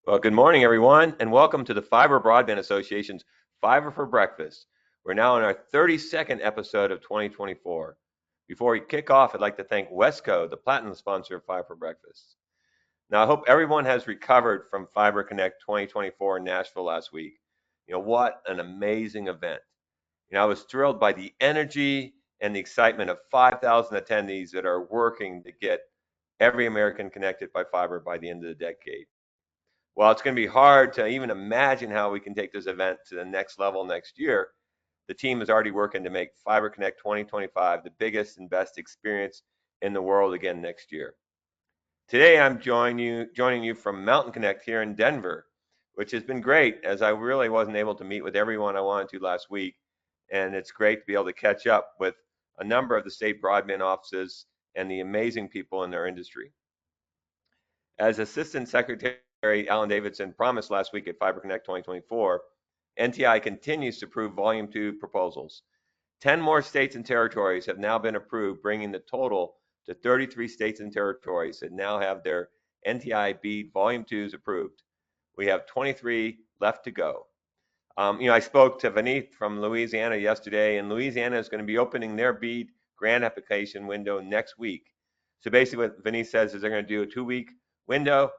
Well, good morning, everyone, and welcome to the Fiber Broadband Association's Fiber for Breakfast. We're now in our 32nd episode of 2024. Before we kick off, I'd like to thank Wesco, the platinum sponsor of Fiber for Breakfast. Now, I hope everyone has recovered from Fiber Connect 2024 in Nashville last week. What an amazing event. I was thrilled by the energy and the excitement of 5,000 attendees that are working to get every American connected by fiber by the end of the decade. While it's going to be hard to even imagine how we can take this event to the next level next year, the team is already working to make Fiber Connect 2025 the biggest and best experience in the world again next year. Today, I'm joining you from Mountain Connect here in Denver, which has been great as I really wasn't able to meet with everyone I wanted to last week. And it's great to be able to catch up with a number of the state broadband offices and the amazing people in their industry. As Assistant Secretary Alan Davidson promised last week at Fiber Connect 2024, NTI continues to approve Volume 2 proposals. 10 more states and territories have now been approved, bringing the total to 33 states and territories that now have their NTI BEAD Volume 2s approved. We have 23 left to go. I spoke to Vineet from Louisiana yesterday, and Louisiana is going to be opening their BEAD grant application window next week. So basically, what Vineet says is they're going to do a 2-week window,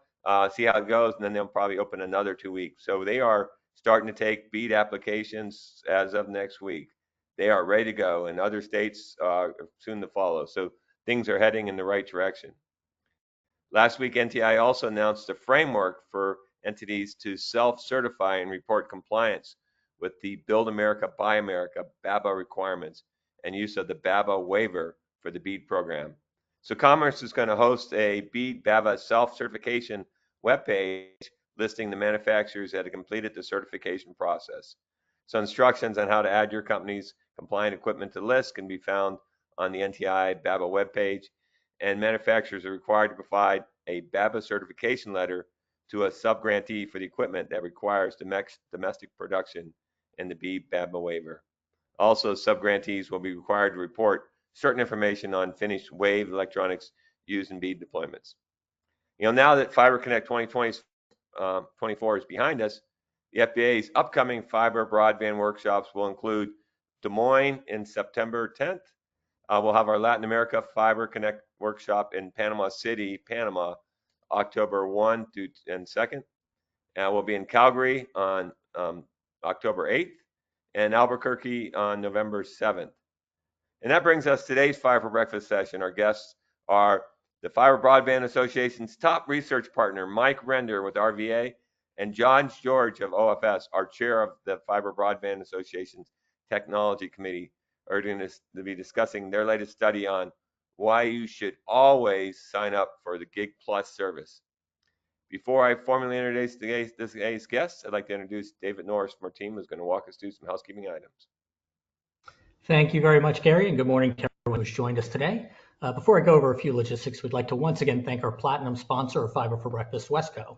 see how it goes, and then they'll probably open another 2 weeks. So they are starting to take BEAD applications as of next week. They are ready to go, and other states are soon to follow. So things are heading in the right direction. Last week, NTI also announced a framework for entities to self-certify and report compliance with the Build America, Buy America BABA requirements and use of the BABA waiver for the BEAD program. So Commerce is going to host a BEAD BABA self-certification webpage listing the manufacturers that have completed the certification process. So instructions on how to add your company's compliant equipment to the list can be found on the NTI BABA webpage, and manufacturers are required to provide a BABA certification letter to a subgrantee for the equipment that requires domestic production and the BEAD BABA waiver. Also, subgrantees will be required to report certain information on finished wave electronics used in BEAD deployments. Now that Fiber Connect 2024 is behind us, the FBA's upcoming fiber broadband workshops will include Des Moines in September 10th. We'll have our Latin America Fiber Connect workshop in Panama City, Panama, October 1 through and 2nd. We'll be in Calgary on October 8th and Albuquerque on November 7th. And that brings us to today's Fiber for Breakfast session. Our guests are the Fiber Broadband Association's top research partner, Mike Render with RVA, and John George of OFS, our chair of the Fiber Broadband Association's Technology Committee, are going to be discussing their latest study on why you should always sign up for the Gig Plus service. Before I formally introduce today's guests, I'd like to introduce David Norris from our team, who's going to walk us through some housekeeping items. Thank you very much, Gary, and good morning to everyone who's joined us today. Before I go over a few logistics, we'd like to once again thank our platinum sponsor of Fiber for Breakfast, Wesco.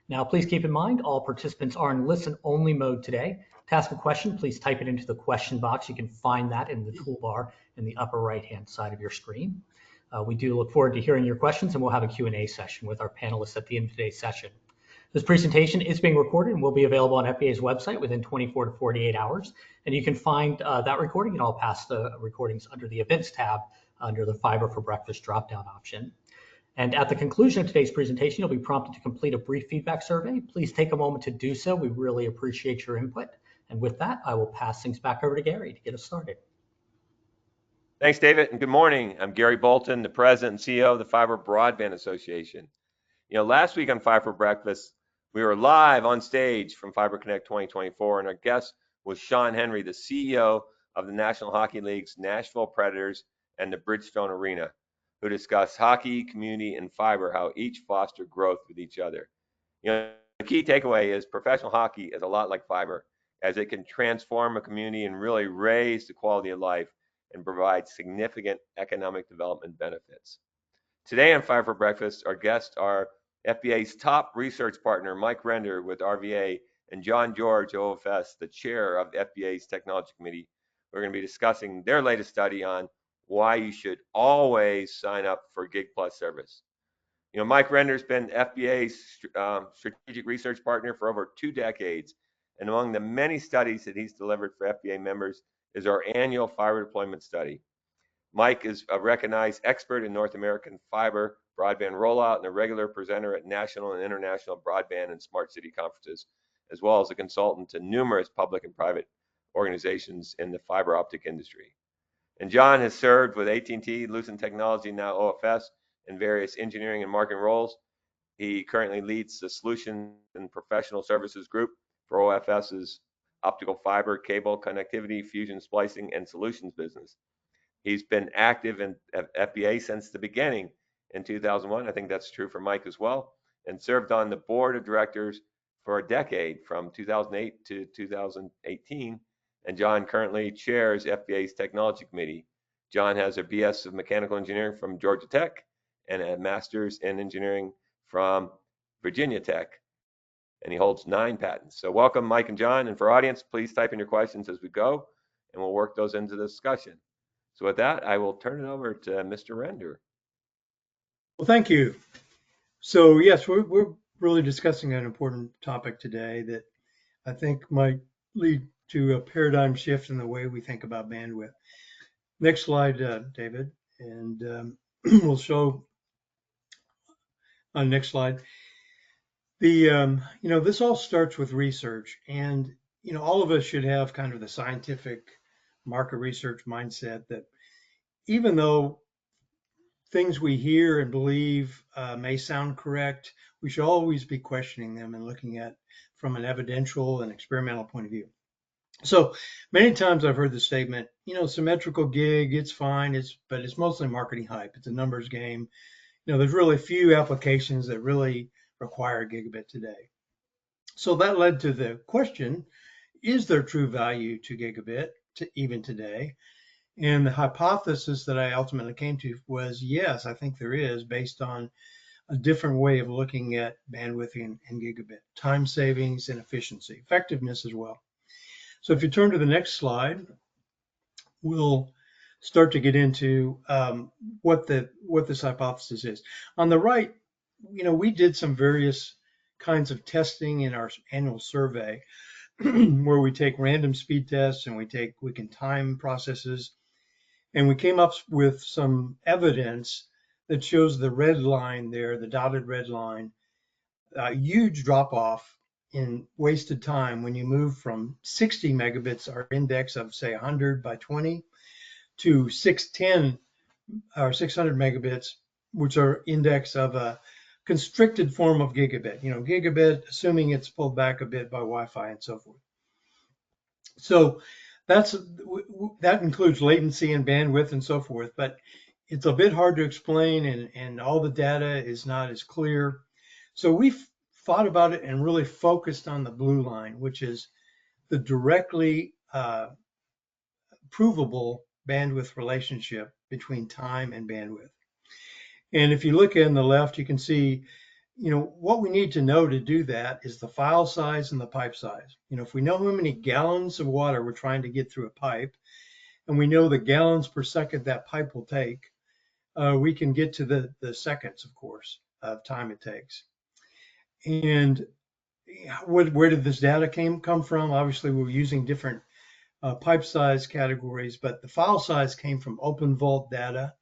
Now, please keep in mind, all participants are in listen-only mode today. To ask a question, please type it into the question box. You can find that in the toolbar in the upper right-hand side of your screen. We do look forward to hearing your questions, and we'll have a Q&A session with our panelists at the end of today's session. This presentation is being recorded and will be available on FBA's website within 24 to 48 hours. And you can find that recording and all past recordings under the Events tab under the Fiber for Breakfast drop-down option. And at the conclusion of today's presentation, you'll be prompted to complete a brief feedback survey. Please take a moment to do so. We really appreciate your input. And with that, I will pass things back over to Gary to get us started. Thanks, David, and good morning. I'm Gary Bolton, the President and CEO of the Fiber Broadband Association. Last week on Fiber for Breakfast, we were live on stage from Fiber Connect 2024, and our guest was Sean Henry, the CEO of the National Hockey League's Nashville Predators and the Bridgestone Arena, who discussed hockey, community, and fiber, how each foster growth with each other. The key takeaway is professional hockey is a lot like fiber, as it can transform a community and really raise the quality of life and provide significant economic development benefits. Today on Fiber for Breakfast, our guests are FBA's top research partner, Mike Render with RVA, and John George, OFS, the chair of FBA's Technology Committee. We're going to be discussing their latest study on why you should always sign up for Gig Plus service. Mike Render's been FBA's strategic research partner for over 2 decades, and among the many studies that he's delivered for FBA members is our annual fiber deployment study. Mike is a recognized expert in North American fiber broadband rollout and a regular presenter at national and international broadband and smart city conferences, as well as a consultant to numerous public and private organizations in the fiber optic industry. And John has served with AT&T, Lucent Technology, now OFS, in various engineering and marketing roles. He currently leads the Solution and Professional Services Group for OFS's optical fiber, cable, connectivity, fusion splicing, and solutions business. He's been active in FBA since the beginning in 2001. I think that's true for Mike as well, and served on the board of directors for a decade from 2008 to 2018. And John currently chairs FBA's technology committee. John has a BS of mechanical engineering from Georgia Tech and a master's in engineering from Virginia Tech, and he holds 9 patents. So welcome, Mike and John. And for audience, please type in your questions as we go, and we'll work those into the discussion. So with that, I will turn it over to Mr. Render. Well, thank you. So yes, we're really discussing an important topic today that I think might lead to a paradigm shift in the way we think about bandwidth. Next slide, David, and we'll show on next slide. This all starts with research, and all of us should have kind of the scientific market research mindset that even though things we hear and believe may sound correct, we should always be questioning them and looking at from an evidential and experimental point of view. So many times I've heard the statement, symmetrical gig, it's fine, but it's mostly marketing hype. It's a numbers game. There's really few applications that really require gigabit today. So that led to the question, is there true value to gigabit even today? And the hypothesis that I ultimately came to was, yes, I think there is, based on a different way of looking at bandwidth and gigabit, time savings and efficiency, effectiveness as well. So if you turn to the next slide, we'll start to get into what this hypothesis is. On the right, we did some various kinds of testing in our annual survey where we take random speed tests and we can time processes. And we came up with some evidence that shows the red line there, the dotted red line, a huge drop off in wasted time when you move from 60 megabits, our index of say 100 by 20, to 610 or 600 megabits, which are index of a constricted form of gigabit. Gigabit, assuming it's pulled back a bit by Wi-Fi and so forth. So that includes latency and bandwidth and so forth, but it's a bit hard to explain and all the data is not as clear. So we thought about it and really focused on the blue line, which is the directly provable bandwidth relationship between time and bandwidth. And if you look in the left, you can see, what we need to know to do that is the file size and the pipe size. If we know how many gallons of water we're trying to get through a pipe, and we know the gallons per second that pipe will take, we can get to the seconds, of course, of time it takes. And where did this data come from? Obviously, we're using different pipe size categories, but the file size came from OpenVault data,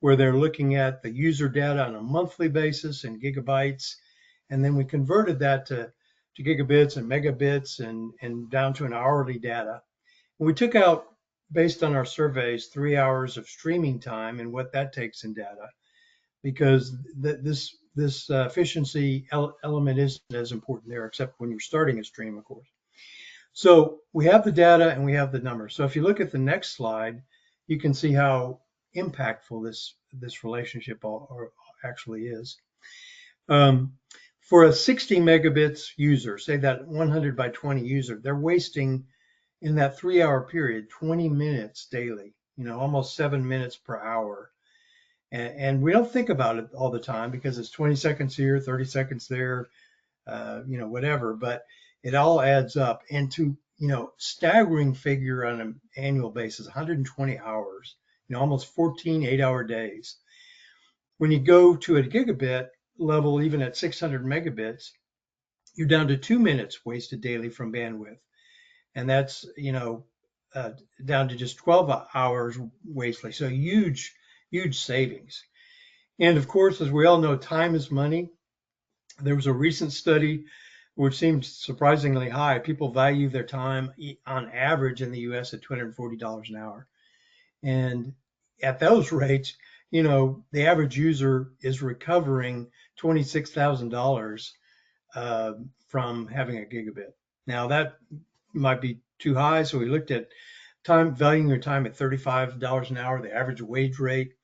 where they're looking at the user data on a monthly basis in gigabytes. And then we converted that to gigabits and megabits and down to an hourly data. And we took out, based on our surveys, 3 hours of streaming time and what that takes in data, because this efficiency element isn't as important there, except when you're starting a stream, of course. So we have the data and we have the numbers. So if you look at the next slide, you can see how impactful this relationship actually is. For a 60 megabits user, say that 100 by 20 user, they're wasting in that 3 hour period 20 minutes daily, almost 7 minutes per hour. And we don't think about it all the time because it's 20 seconds here, 30 seconds there, whatever, but it all adds up. And to, staggering figure on an annual basis, 120 hours, almost 14 8-hour days. When you go to a gigabit, level, even at 600 megabits, you're down to 2 minutes wasted daily from bandwidth. And that's, down to just 12 hours wastely. So huge, huge savings. And of course, as we all know, time is money. There was a recent study which seemed surprisingly high. People value their time on average in the US at $240 an hour. And at those rates, the average user is recovering $26,000 from having a gigabit. Now that might be too high, so we looked at time, valuing your time at $35 an hour, the average wage rate,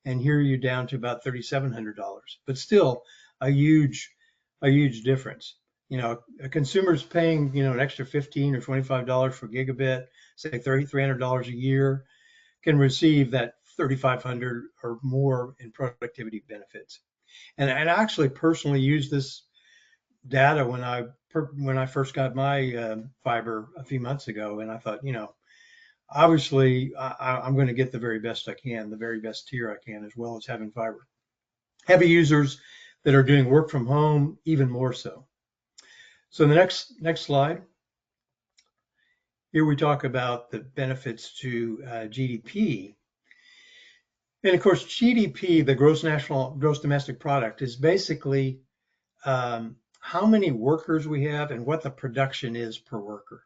and here you're down to about $3,700. But still, a huge difference. A consumer's paying an extra $15 or $25 for gigabit, say $3,300 a year, can receive that $3,500 or more in productivity benefits. And I actually personally used this data when I first got my fiber a few months ago, and I thought, obviously I'm going to get the very best I can, the very best tier I can, as well as having fiber. Heavy users that are doing work from home, even more so. So the next slide. Here we talk about the benefits to GDP. And of course, GDP, the gross domestic product, is basically how many workers we have and what the production is per worker.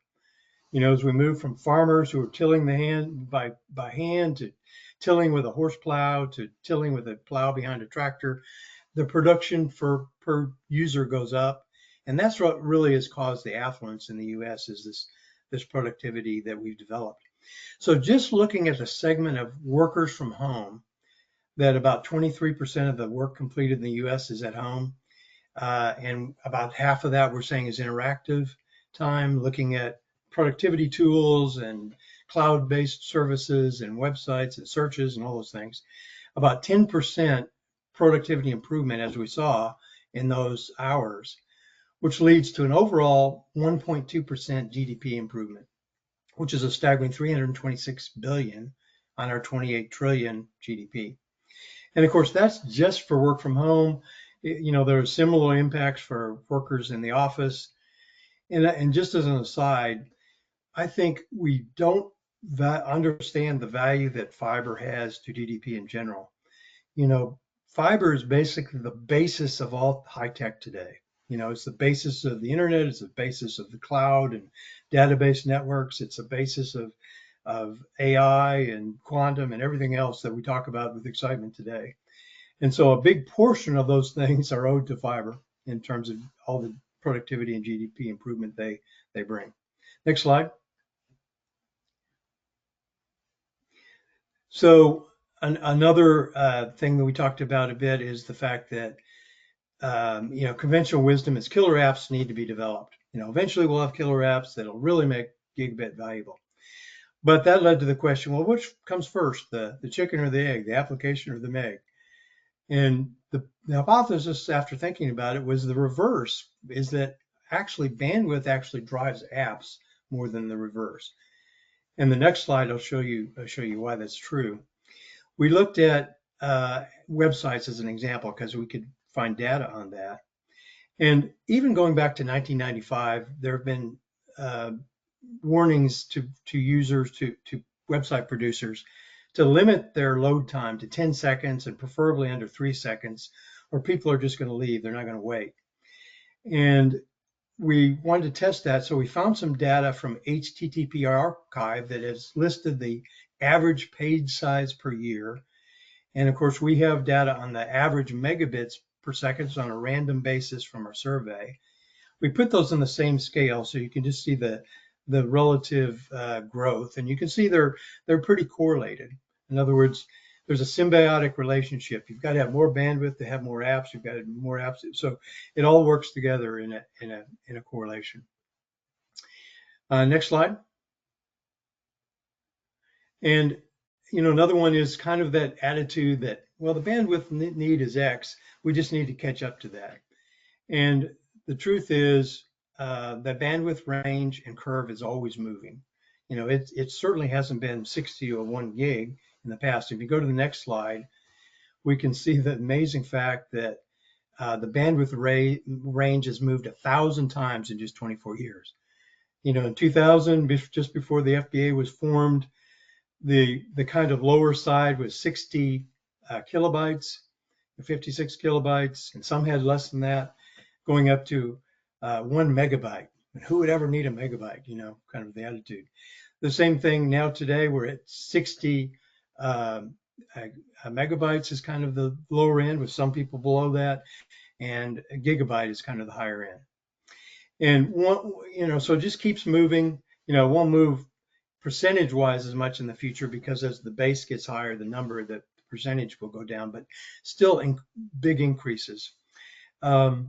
As we move from farmers who are tilling the hand by hand to tilling with a horse plow to tilling with a plow behind a tractor, the production per user goes up. And that's what really has caused the affluence in the US, is this productivity that we've developed. So just looking at the segment of workers from home, that about 23% of the work completed in the US is at home. And about half of that we're saying is interactive time, looking at productivity tools and cloud-based services and websites and searches and all those things. About 10% productivity improvement, as we saw in those hours, which leads to an overall 1.2% GDP improvement, which is a staggering 326 billion on our 28 trillion GDP. And of course, that's just for work from home. There are similar impacts for workers in the office. And just as an aside, I think we don't understand the value that fiber has to GDP in general. Fiber is basically the basis of all high tech today. It's the basis of the internet, it's the basis of the cloud and database networks, it's the basis of AI and quantum and everything else that we talk about with excitement today. And so a big portion of those things are owed to fiber in terms of all the productivity and GDP improvement they bring. Next slide. So another thing that we talked about a bit is the fact that conventional wisdom is killer apps need to be developed. Eventually we'll have killer apps that'll really make gigabit valuable. But that led to the question, well, which comes first, the chicken or the egg, the application or the meg? And the hypothesis, after thinking about it, was the reverse, is that actually bandwidth actually drives apps more than the reverse. And the next slide, I'll show you why that's true. We looked at websites as an example because we could find data on that. And even going back to 1995, there have been warnings to users, to website producers, to limit their load time to 10 seconds and preferably under 3 seconds, or people are just going to leave. They're not going to wait. And we wanted to test that, so we found some data from HTTP Archive that has listed the average page size per year. And of course, we have data on the average megabits per second on a random basis from our survey. We put those on the same scale, so you can just see the relative growth, and you can see they're pretty correlated. In other words, there's a symbiotic relationship. You've got to have more bandwidth to have more apps. You've got to have more apps, so it all works together in a correlation. Next slide. And another one is kind of that attitude that, well, the bandwidth need is X. We just need to catch up to that. And the truth is that bandwidth range and curve is always moving. It certainly hasn't been 60 or 1 gig in the past. If you go to the next slide, we can see the amazing fact that The bandwidth range has moved 1,000 times in just 24 years. In 2000, just before the FBA was formed, the kind of lower side was 60 kilobytes, 56 kilobytes, and some had less than that, going up to 1 megabyte. And who would ever need a megabyte? Kind of the attitude. The same thing now today, we're at 60 megabytes is kind of the lower end, with some people below that, and a gigabyte is kind of the higher end. And so it just keeps moving. It won't move percentage-wise as much in the future, because as the base gets higher, the percentage will go down, but still big increases. And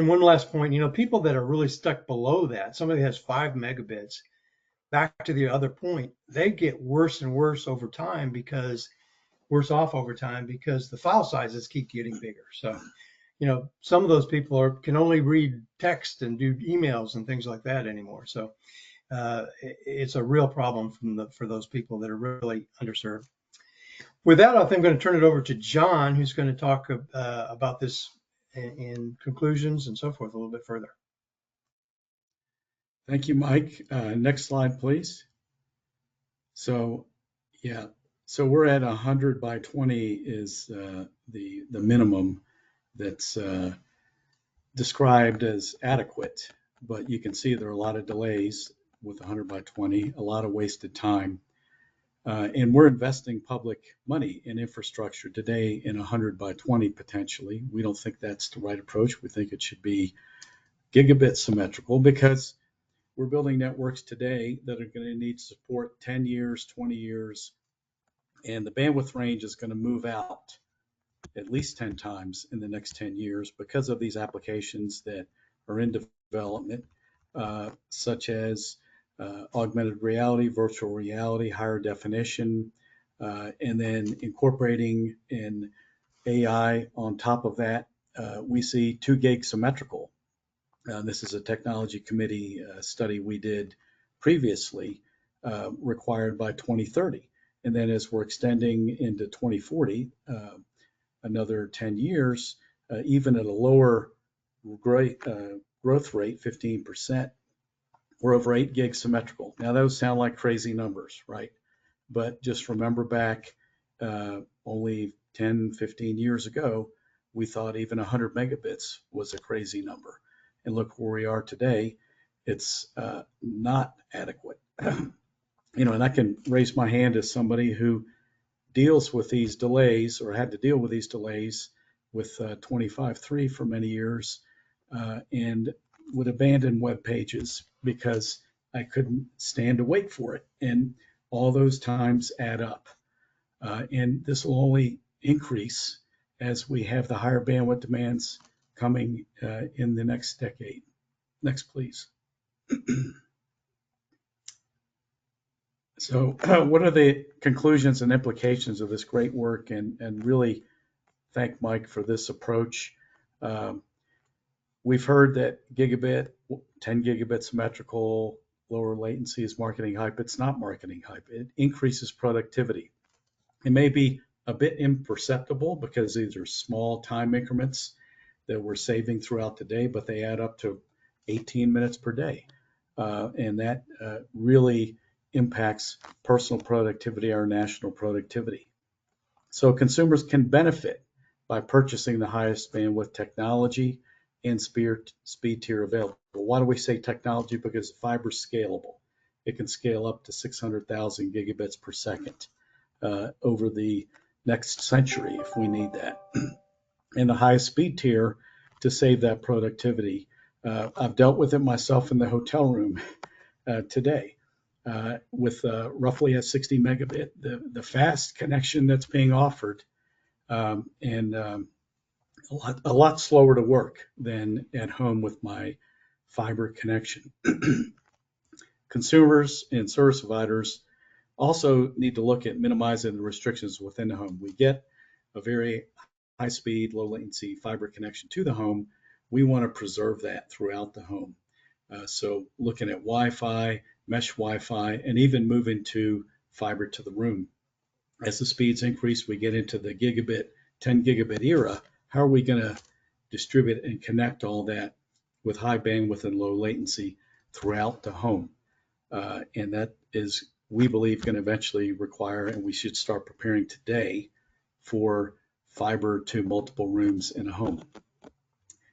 one last point, people that are really stuck below that, somebody that has 5 megabits, back to the other point, they get worse and worse over time, worse off over time, because the file sizes keep getting bigger. So, some of those people can only read text and do emails and things like that anymore. So it's a real problem for those people that are really underserved. With that, I think I'm going to turn it over to John, who's going to talk about this in conclusions and so forth a little bit further. Thank you, Mike. Next slide, please. So, yeah, so we're at 100 by 20 is the minimum that's described as adequate, but you can see there are a lot of delays with 100 by 20, a lot of wasted time. And we're investing public money in infrastructure today in 100 by 20 potentially. We don't think that's the right approach. We think it should be gigabit symmetrical, because we're building networks today that are going to need support 10 years, 20 years, and the bandwidth range is going to move out at least 10 times in the next 10 years because of these applications that are in development, such as augmented reality, virtual reality, higher definition, and then incorporating in AI on top of that. We see 2 gig symmetrical. This is a technology committee study we did previously, required by 2030. And then as we're extending into 2040, another 10 years, even at a lower growth rate, 15%, we're over 8 gig symmetrical. Now those sound like crazy numbers, right? But just remember back only 10, 15 years ago, we thought even 100 megabits was a crazy number. And look where we are today. It's not adequate. And I can raise my hand as somebody who deals with these delays, or had to deal with these delays with 25.3 for many years, and would abandon web pages because I couldn't stand to wait for it. And all those times add up. And this will only increase as we have the higher bandwidth demands coming in the next decade. Next, please. So what are the conclusions and implications of this great work? And really thank Mike for this approach. We've heard that gigabit, 10 gigabit symmetrical, lower latency is marketing hype. It's not marketing hype. It increases productivity. It may be a bit imperceptible because these are small time increments that we're saving throughout the day, but they add up to 18 minutes per day. And that really impacts personal productivity, our national productivity. So consumers can benefit by purchasing the highest bandwidth technology and speed tier available. Why do we say technology? Because fiber is scalable. It can scale up to 600,000 gigabits per second over the next century if we need that. And the highest speed tier to save that productivity. I've dealt with it myself in the hotel room today with roughly a 60 megabit, the fast connection that's being offered, and a lot slower to work than at home with my fiber connection. Consumers and service providers also need to look at minimizing the restrictions within the home. We get a very high speed, low latency fiber connection to the home. We want to preserve that throughout the home. So looking at Wi-Fi, mesh Wi-Fi, and even moving to fiber to the room. As the speeds increase, we get into the gigabit, 10 gigabit era. how are we going to distribute and connect all that with high bandwidth and low latency throughout the home? And that is, we believe, going to eventually require, and we should start preparing today for fiber to multiple rooms in a home.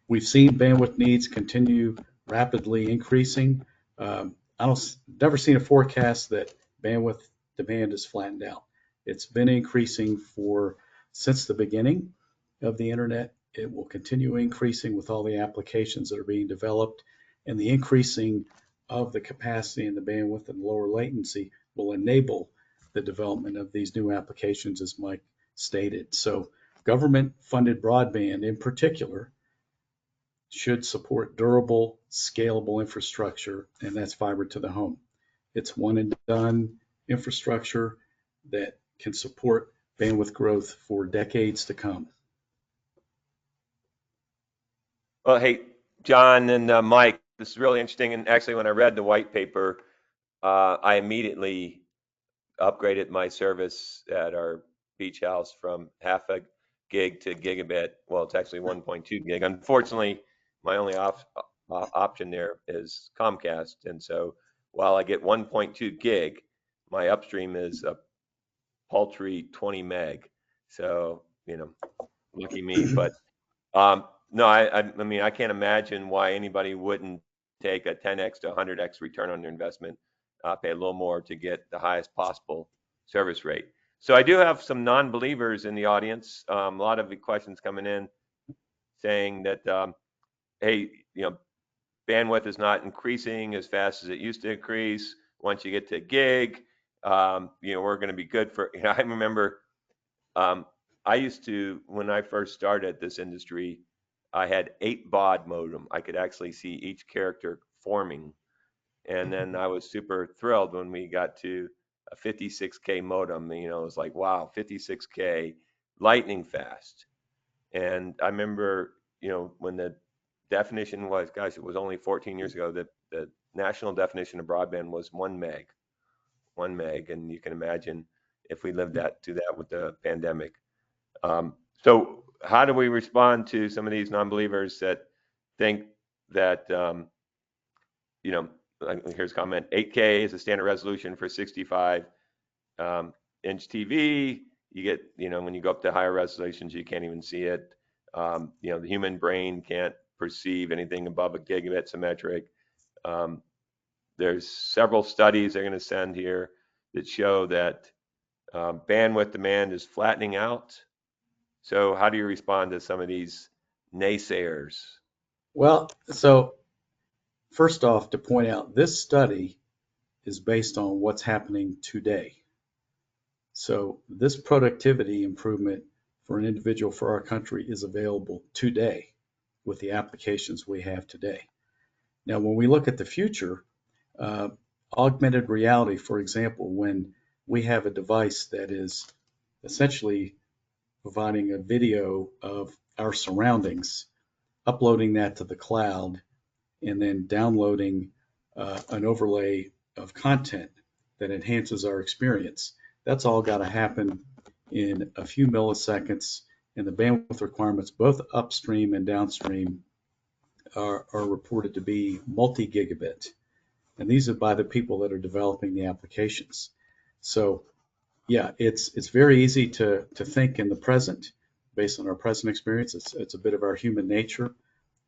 We've seen bandwidth needs continue rapidly increasing. Never seen a forecast that bandwidth demand is flattened out. It's been increasing since the beginning of the internet. It will continue increasing with all the applications that are being developed, and the increasing of the capacity and the bandwidth and lower latency will enable the development of these new applications, as Mike stated. So government-funded broadband in particular should support durable, scalable infrastructure, and that's fiber to the home. It's one and done infrastructure that can support bandwidth growth for decades to come. Well, hey, John and Mike, this is really interesting. And actually, when I read the white paper, I immediately upgraded my service at our beach house from half a gig to gigabit. Well, it's actually 1.2 gig. Unfortunately, my only option there is Comcast. And so while I get 1.2 gig, my upstream is a paltry 20 meg. So, lucky me. But no, I mean, I can't imagine why anybody wouldn't take a 10x to 100x return on their investment, pay a little more to get the highest possible service rate. So I do have some non-believers in the audience. A lot of the questions coming in saying that, hey, bandwidth is not increasing as fast as it used to increase. Once you get to gig, we're going to be good for. I remember I used to, when I first started this industry, I had 8 baud modem. I could actually see each character forming. And then I was super thrilled when we got to a 56K modem. It was like, wow, 56K, lightning fast. And I remember, when the definition was, gosh, it was only 14 years ago that the national definition of broadband was 1 meg. And you can imagine if we lived to that with the pandemic. So how do we respond to some of these non-believers that think that, here's a comment, 8K is a standard resolution for 65 inch TV. You get, when you go up to higher resolutions, you can't even see it. The human brain can't perceive anything above a gigabit symmetric. There's several studies they're going to send here that show that bandwidth demand is flattening out. So how do you respond to some of these naysayers? Well, so first off, to point out, this study is based on what's happening today. So this productivity improvement for an individual for our country is available today with the applications we have today. Now, when we look at the future, augmented reality, for example, when we have a device that is essentially providing a video of our surroundings, uploading that to the cloud, and then downloading an overlay of content that enhances our experience. That's all got to happen in a few milliseconds, and the bandwidth requirements, both upstream and downstream, are reported to be multi-gigabit. And these are by the people that are developing the applications. So yeah, it's very easy to think in the present based on our present experience. It's a bit of our human nature.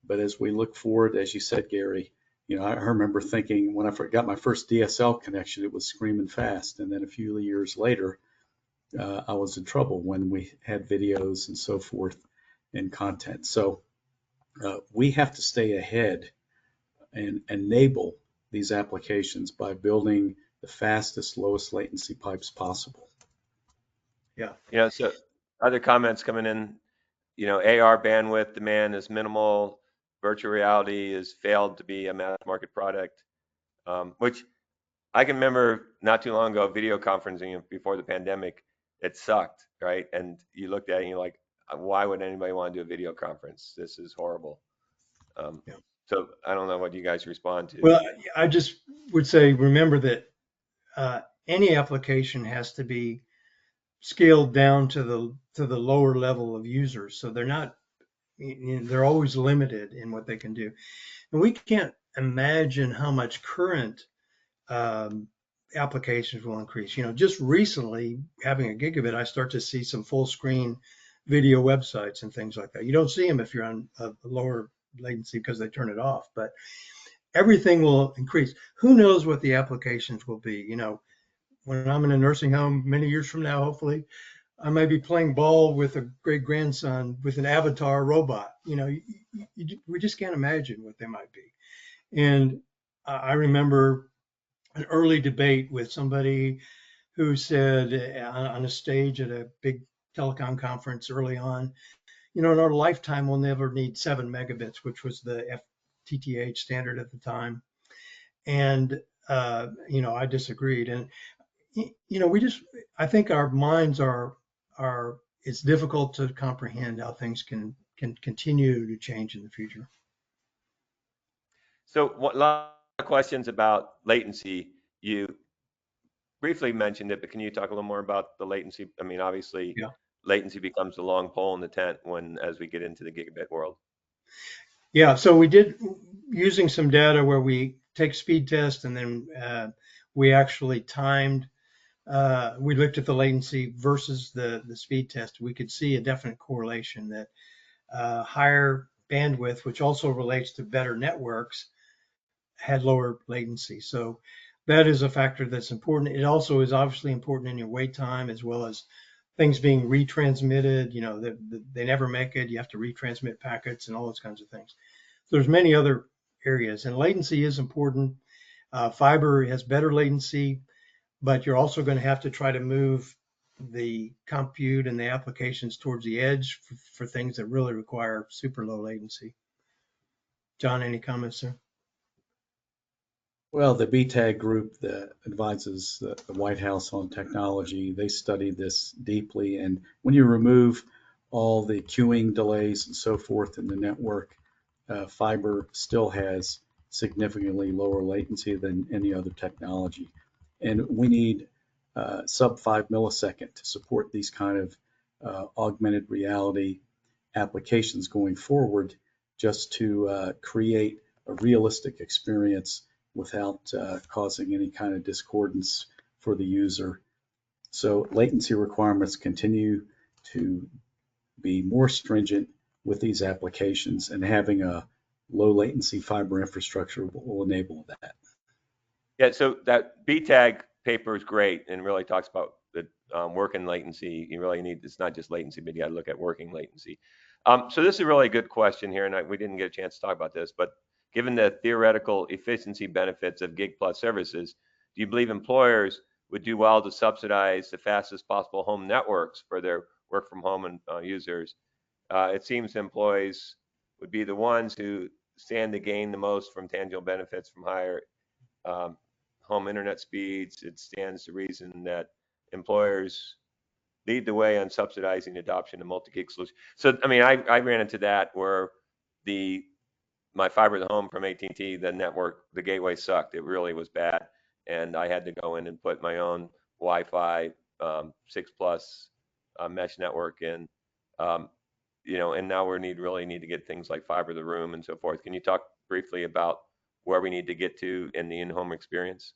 But as we look forward, as you said, Gary, I remember thinking when I got my first DSL connection, it was screaming fast. And then a few years later, I was in trouble when we had videos and so forth and content. So we have to stay ahead and enable these applications by building the fastest, lowest latency pipes possible. Yeah. So other comments coming in, AR bandwidth demand is minimal. Virtual reality has failed to be a mass market product, which I can remember not too long ago, video conferencing before the pandemic, it sucked, right? And you looked at it and you're like, why would anybody want to do a video conference? This is horrible. Yeah. So I don't know what you guys respond to. Well, I just would say, remember that any application has to be scaled down to the lower level of users. So they're not they're always limited in what they can do. And we can't imagine how much current um, applications will increase. Just recently having a gigabit, I start to see some full screen video websites and things like that. You don't see them if you're on a lower latency because they turn it off, but everything will increase. Who knows what the applications will be? When I'm in a nursing home many years from now, hopefully, I may be playing ball with a great grandson with an avatar robot. We just can't imagine what they might be. And I remember an early debate with somebody who said on a stage at a big telecom conference early on, in our lifetime, we'll never need 7 megabits, which was the FTTH standard at the time. And, I disagreed. And, I think our minds it's difficult to comprehend how things can continue to change in the future. So a lot of questions about latency. You briefly mentioned it, but can you talk a little more about the latency? I mean, obviously, Yeah. latency becomes the long pole in the tent as we get into the gigabit world. Yeah. So we did using some data where we take speed test and then we actually timed. We looked at the latency versus the speed test. We could see a definite correlation that higher bandwidth, which also relates to better networks, had lower latency. So that is a factor that's important. It also is obviously important in your wait time as well as things being retransmitted. They never make it. You have to retransmit packets and all those kinds of things. There's many other areas, and latency is important. Fiber has better latency, but you're also going to have to try to move the compute and the applications towards the edge for things that really require super low latency. John, any comments there? Well, the BTAG group that advises the White House on technology, they studied this deeply. And when you remove all the queuing delays and so forth in the network, fiber still has significantly lower latency than any other technology. And we need sub 5 millisecond to support these kind of augmented reality applications going forward, just to create a realistic experience without causing any kind of discordance for the user. So latency requirements continue to be more stringent with these applications, and having a low latency fiber infrastructure will enable that. Yeah, so that BTAG paper is great and really talks about the working latency. You really need, it's not just latency, but you got to look at working latency. So this is a really good question here, and we didn't get a chance to talk about this, but given the theoretical efficiency benefits of gig plus services, do you believe employers would do well to subsidize the fastest possible home networks for their work from home and users? It seems employees would be the ones who stand to gain the most from tangible benefits from higher um, home internet speeds. It stands to reason that employers lead the way on subsidizing adoption of multi-gig solutions. So, I mean, I ran into that where the my fiber to the home from AT&T, the network, the gateway sucked. It really was bad, and I had to go in and put my own Wi-Fi 6 plus mesh network in. Um, and now really need to get things like fiber to the room and so forth. Can you talk briefly about where we need to get to in the in-home experience?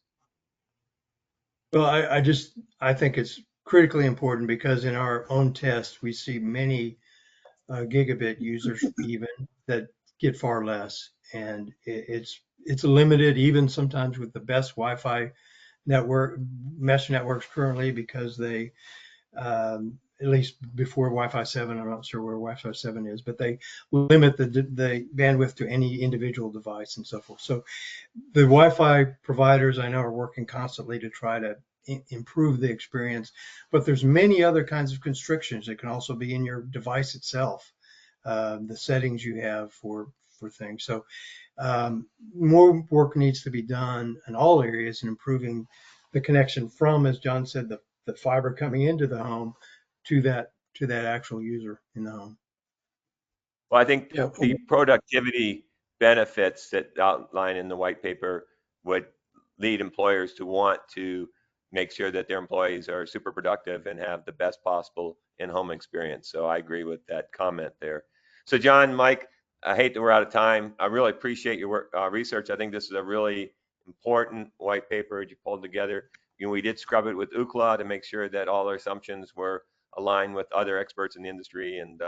Well, I think it's critically important because in our own test, we see many gigabit users even that get far less, and it's limited even sometimes with the best Wi-Fi network mesh networks currently because they at least before Wi-Fi 7, I'm not sure where Wi-Fi 7 is, but they limit the bandwidth to any individual device and so forth. So the Wi-Fi providers I know are working constantly to try to improve the experience, but there's many other kinds of constrictions that can also be in your device itself, the settings you have for things. So more work needs to be done in all areas in improving the connection from, as John said, the fiber coming into the home to that actual user in the home. Well, I think Yeah. the productivity benefits that outline in the white paper would lead employers to want to make sure that their employees are super productive and have the best possible in-home experience. So I agree with that comment there. So John, Mike, I hate that we're out of time. I really appreciate your work, research. I think this is a really important white paper that you pulled together. We did scrub it with Ookla to make sure that all our assumptions were aligned with other experts in the industry, and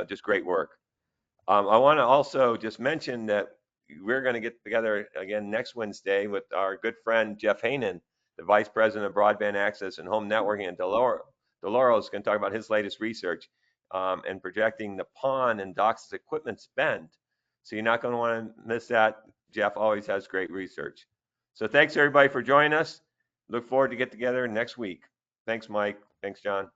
just great work. I want to also just mention that we're going to get together again next Wednesday with our good friend Jeff Hainan, the Vice President of Broadband Access and Home Networking at Deloro is going to talk about his latest research and projecting the PON and DOCSIS equipment spend. So you're not going to want to miss that. Jeff always has great research. So thanks everybody for joining us. Look forward to get together next week. Thanks, Mike. Thanks, John.